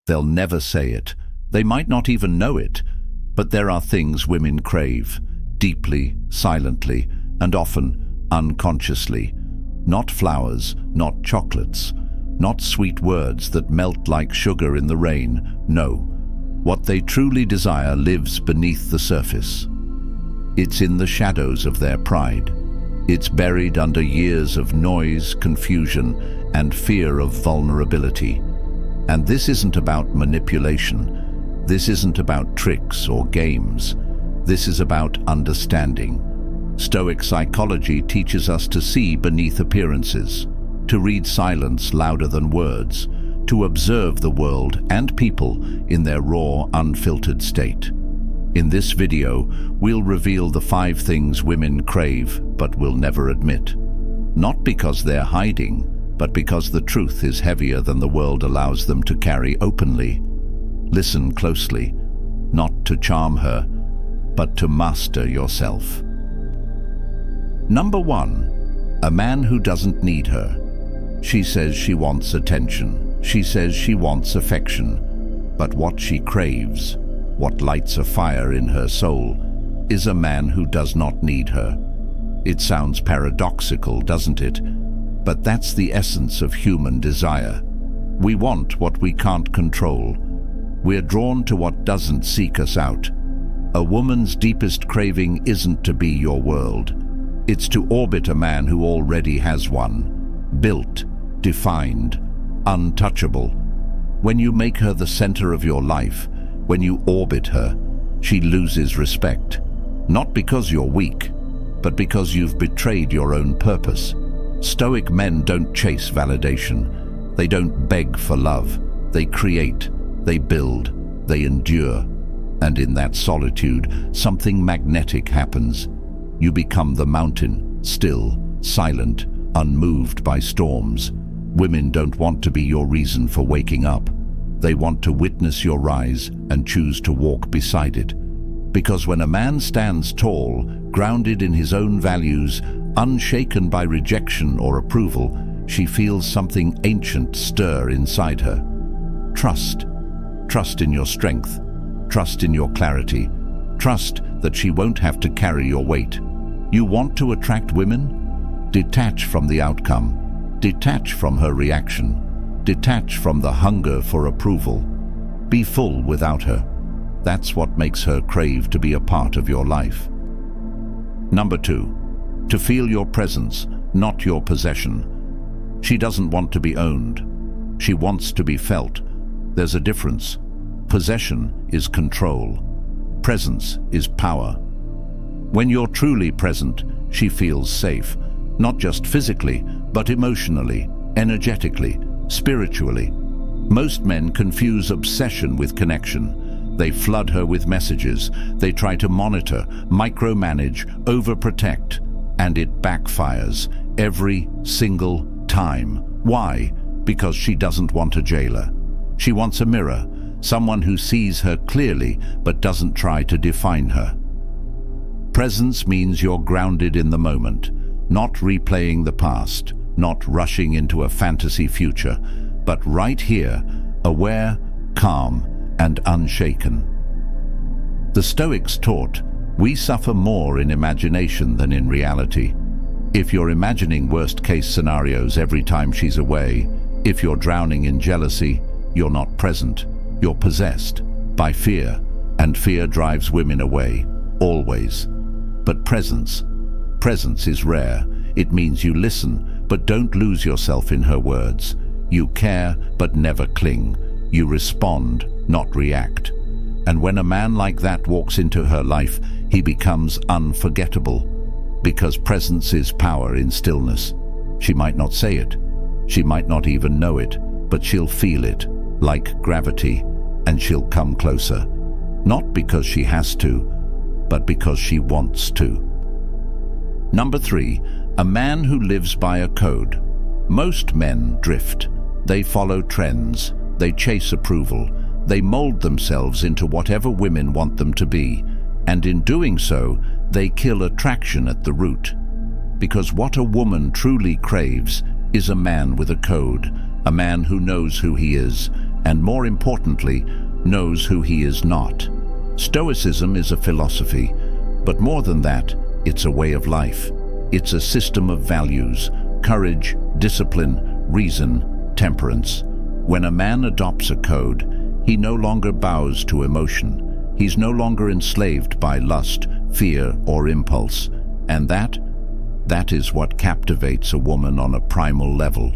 They'll never say it. They might not even know it. But there are things women crave, deeply, silently, and often unconsciously. Not flowers, not chocolates, not sweet words that melt like sugar in the rain. No, what they truly desire lives beneath the surface. It's in the shadows of their pride. It's buried under years of noise, confusion, and fear of vulnerability. And this isn't about manipulation. This isn't about tricks or games. This is about understanding. Stoic psychology teaches us to see beneath appearances, to read silence louder than words, to observe the world and people in their raw, unfiltered state. In this video, we'll reveal the 5 things women crave but will never admit. Not because they're hiding, but because the truth is heavier than the world allows them to carry openly. Listen closely, not to charm her, but to master yourself. Number 1. A man who doesn't need her. She says she wants attention. She says she wants affection. But what she craves, what lights a fire in her soul, is a man who does not need her. It sounds paradoxical, doesn't it? But that's the essence of human desire. We want what we can't control. We're drawn to what doesn't seek us out. A woman's deepest craving isn't to be your world. It's to orbit a man who already has one. Built, defined, untouchable. When you make her the center of your life, when you orbit her, she loses respect. Not because you're weak, but because you've betrayed your own purpose. Stoic men don't chase validation. They don't beg for love. They create, they build, they endure. And in that solitude, something magnetic happens. You become the mountain, still, silent, unmoved by storms. Women don't want to be your reason for waking up. They want to witness your rise and choose to walk beside it. Because when a man stands tall, grounded in his own values, unshaken by rejection or approval, she feels something ancient stir inside her. Trust. Trust in your strength. Trust in your clarity. Trust that she won't have to carry your weight. You want to attract women? Detach from the outcome. Detach from her reaction. Detach from the hunger for approval. Be full without her. That's what makes her crave to be a part of your life. Number 2. To feel your presence, not your possession. She doesn't want to be owned. She wants to be felt. There's a difference. Possession is control. Presence is power. When you're truly present, she feels safe, not just physically, but emotionally, energetically, spiritually. Most men confuse obsession with connection. They flood her with messages. They try to monitor, micromanage, overprotect, and it backfires every single time. Why? Because she doesn't want a jailer. She wants a mirror, someone who sees her clearly but doesn't try to define her. Presence means you're grounded in the moment, not replaying the past, not rushing into a fantasy future, but right here, aware, calm, and unshaken. The Stoics taught, we suffer more in imagination than in reality. If you're imagining worst-case scenarios every time she's away, if you're drowning in jealousy, you're not present. You're possessed by fear, and fear drives women away, always. But presence is rare. It means you listen, but don't lose yourself in her words. You care, but never cling. You respond, not react. And when a man like that walks into her life, he becomes unforgettable. Because presence is power in stillness. She might not say it. She might not even know it, but she'll feel it, like gravity, and she'll come closer. Not because she has to, but because she wants to. Number 3, a man who lives by a code. Most men drift. They follow trends. They chase approval. They mold themselves into whatever women want them to be. And in doing so, they kill attraction at the root. Because what a woman truly craves is a man with a code, a man who knows who he is, and more importantly, knows who he is not. Stoicism is a philosophy, but more than that, it's a way of life. It's a system of values: courage, discipline, reason, temperance. When a man adopts a code, he no longer bows to emotion. He's no longer enslaved by lust, fear, or impulse. And that is what captivates a woman on a primal level.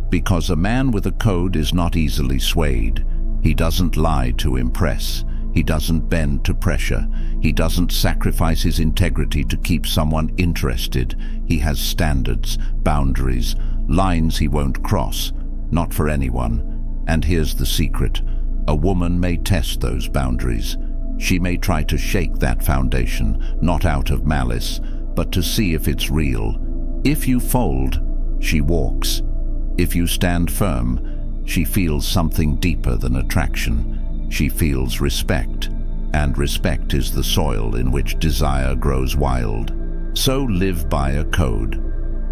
Because a man with a code is not easily swayed. He doesn't lie to impress. He doesn't bend to pressure. He doesn't sacrifice his integrity to keep someone interested. He has standards, boundaries, lines he won't cross, not for anyone. And here's the secret. A woman may test those boundaries. She may try to shake that foundation, not out of malice, but to see if it's real. If you fold, she walks. If you stand firm, she feels something deeper than attraction. She feels respect, and respect is the soil in which desire grows wild. So live by a code,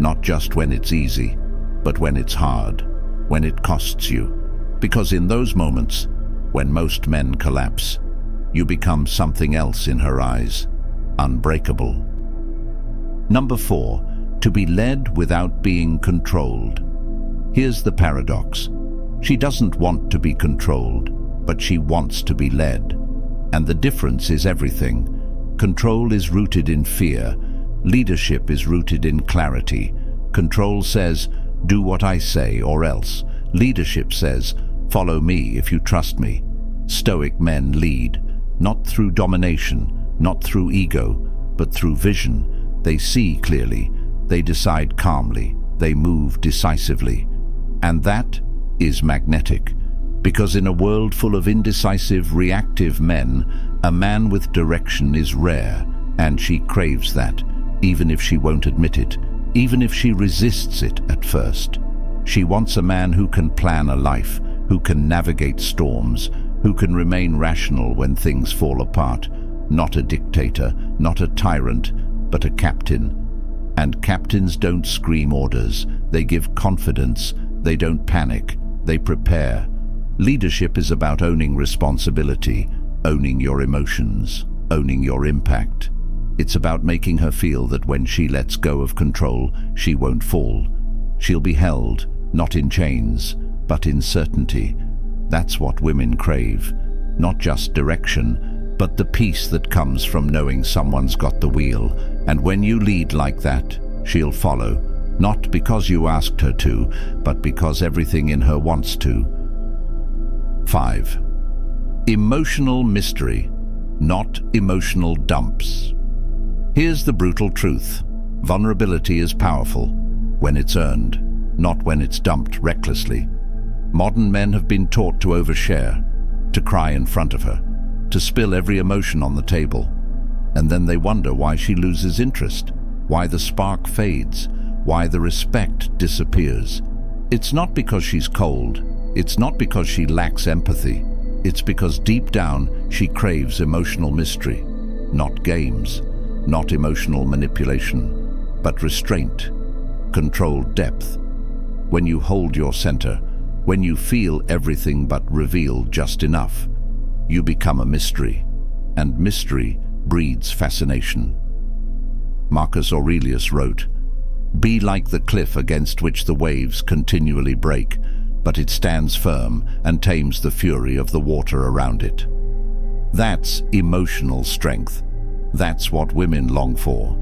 not just when it's easy, but when it's hard, when it costs you. Because in those moments, when most men collapse, you become something else in her eyes: unbreakable. Number 4, to be led without being controlled. Here's the paradox. She doesn't want to be controlled, but she wants to be led. And the difference is everything. Control is rooted in fear. Leadership is rooted in clarity. Control says, do what I say or else. Leadership says, follow me if you trust me. Stoic men lead, not through domination, not through ego, but through vision. They see clearly, they decide calmly, they move decisively. And that is magnetic. Because in a world full of indecisive, reactive men, a man with direction is rare, and she craves that, even if she won't admit it, even if she resists it at first. She wants a man who can plan a life, who can navigate storms, who can remain rational when things fall apart. Not a dictator, not a tyrant, but a captain. And captains don't scream orders. They give confidence. They don't panic. They prepare. Leadership is about owning responsibility, owning your emotions, owning your impact. It's about making her feel that when she lets go of control, she won't fall. She'll be held, not in chains, but in certainty. That's what women crave. Not just direction, but the peace that comes from knowing someone's got the wheel. And when you lead like that, she'll follow. Not because you asked her to, but because everything in her wants to. 5. Emotional mystery, not emotional dumps. Here's the brutal truth. Vulnerability is powerful when it's earned, not when it's dumped recklessly. Modern men have been taught to overshare, to cry in front of her, to spill every emotion on the table. And then they wonder why she loses interest, why the spark fades, why the respect disappears. It's not because she's cold. It's not because she lacks empathy. It's because deep down she craves emotional mystery, not games, not emotional manipulation, but restraint, controlled depth. When you hold your center, when you feel everything but reveal just enough, you become a mystery, and mystery breeds fascination. Marcus Aurelius wrote, "Be like the cliff against which the waves continually break, but it stands firm and tames the fury of the water around it." That's emotional strength. That's what women long for.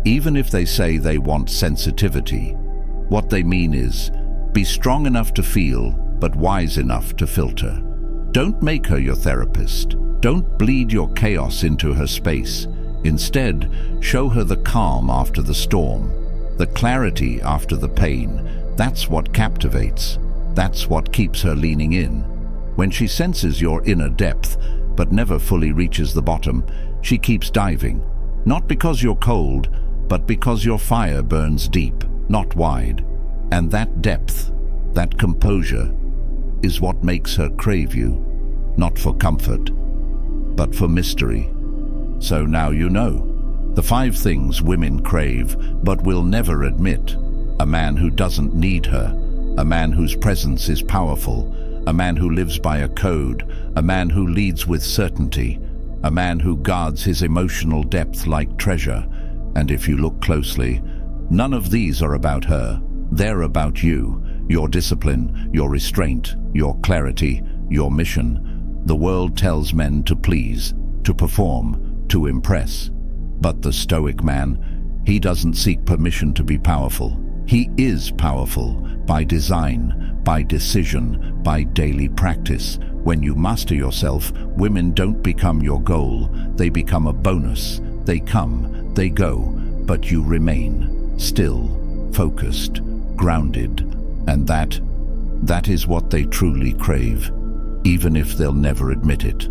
Even if they say they want sensitivity, what they mean is, be strong enough to feel, but wise enough to filter. Don't make her your therapist. Don't bleed your chaos into her space. Instead, show her the calm after the storm, the clarity after the pain. That's what captivates. That's what keeps her leaning in. When she senses your inner depth, but never fully reaches the bottom, she keeps diving. Not because you're cold, but because your fire burns deep, not wide. And that depth, that composure, is what makes her crave you, not for comfort, but for mystery. So now you know. The 5 things women crave, but will never admit. A man who doesn't need her. A man whose presence is powerful. a man who lives by a code, a man who leads with certainty, a man who guards his emotional depth like treasure. And if you look closely, none of these are about her. They're about you, your discipline, your restraint, your clarity, your mission. The world tells men to please, to perform, to impress. But the Stoic man, he doesn't seek permission to be powerful. He is powerful by design, by decision, by daily practice. When you master yourself, women don't become your goal. They become a bonus. They come, they go, but you remain still, focused, grounded. And that is what they truly crave, even if they'll never admit it.